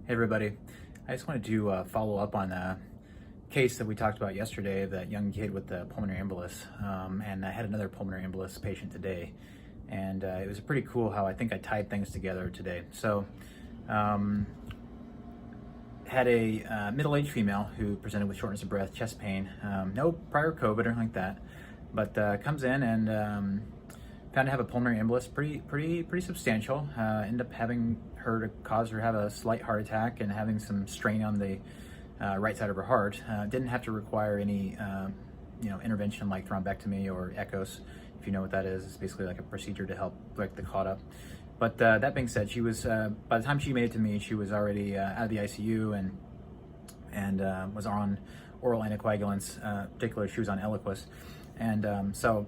Hey everybody, I just wanted to follow up on a case that we talked about yesterday, that young kid with the pulmonary embolus, and I had another pulmonary embolus patient today, and it was pretty cool how I think I tied things together today. So, had a middle-aged female who presented with shortness of breath, chest pain, no prior COVID or anything like that, but comes in and found to have a pulmonary embolus, pretty substantial. Ended up having her to cause her have a slight heart attack and having some strain on the right side of her heart. Didn't have to require any intervention like thrombectomy or echoes. If you know what that is, it's basically like a procedure to help break the clot up. But that being said, she was by the time she made it to me, she was already out of the ICU and was on oral anticoagulants. Particularly, she was on Eliquis, and so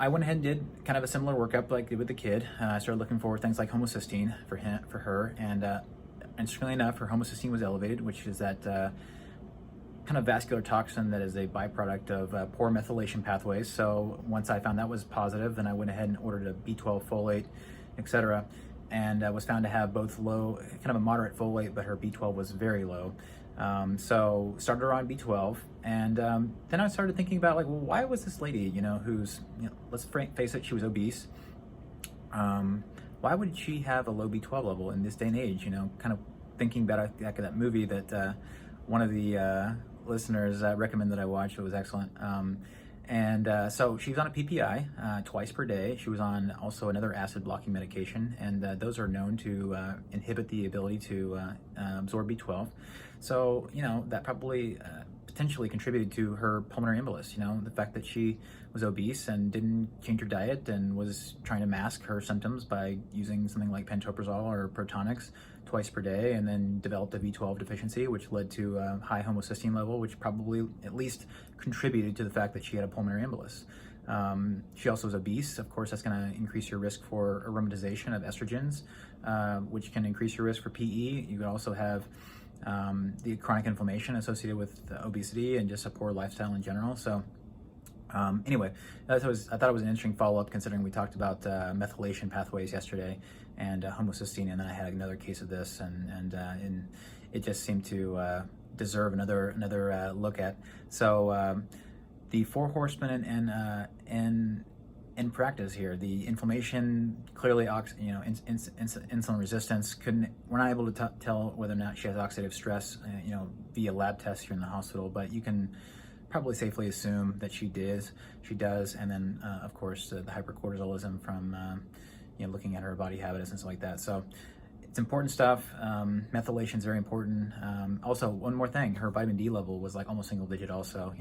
I went ahead and did kind of a similar workup like I did with the kid. I started looking for things like homocysteine for her, and interestingly enough, her homocysteine was elevated, which is that kind of vascular toxin that is a byproduct of poor methylation pathways. So once I found that was positive, then I went ahead and ordered a B12 folate, etc., and was found to have both low, kind of a moderate folate, but her B12 was very low. So started her on B12, and then I started thinking about, like, well, why was this lady, who's, let's face it, she was obese. Why would she have a low B12 level in this day and age? Kind of thinking back at that movie that one of the listeners recommended I watch. It was excellent. So she was on a PPI twice per day. She was on also another acid blocking medication, and those are known to inhibit the ability to absorb B12. So, that probably potentially contributed to her pulmonary embolus. The fact that she was obese and didn't change her diet and was trying to mask her symptoms by using something like pantoprazole or Protonix twice per day, and then developed a B12 deficiency, which led to a high homocysteine level, which probably at least contributed to the fact that she had a pulmonary embolus. She also was obese. Of course, that's going to increase your risk for aromatization of estrogens, which can increase your risk for PE. You could also have the chronic inflammation associated with obesity and just a poor lifestyle in general. So anyway, I thought it was an interesting follow-up, considering we talked about methylation pathways yesterday and homocysteine, and then I had another case of this, and it just seemed to deserve another look at. So the four horsemen in practice here, the inflammation, clearly, insulin resistance. We're not able to tell whether or not she has oxidative stress, via lab tests here in the hospital, but you can probably safely assume that she does. And then, of course, the hyper-cortisolism from, looking at her body habits and stuff like that. So it's important stuff. Methylation is very important. Also, one more thing, her vitamin D level was like almost single digit also,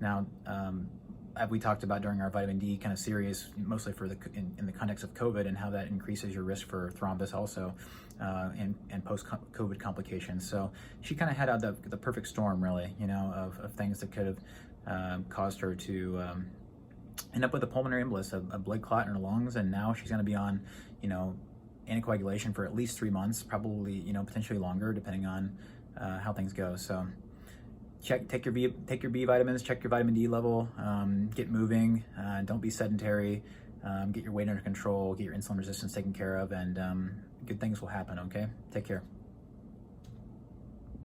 Now, we talked about during our vitamin D kind of series, mostly for in the context of COVID, and how that increases your risk for thrombus also, and post-COVID complications. So she kind of had out the perfect storm, really, of things that could have caused her to end up with a pulmonary embolus, a blood clot in her lungs, and now she's going to be on, anticoagulation for at least 3 months, probably, potentially longer, depending on how things go. So take your B vitamins, check your vitamin D level, get moving, don't be sedentary, get your weight under control, get your insulin resistance taken care of, and good things will happen, okay? Take care.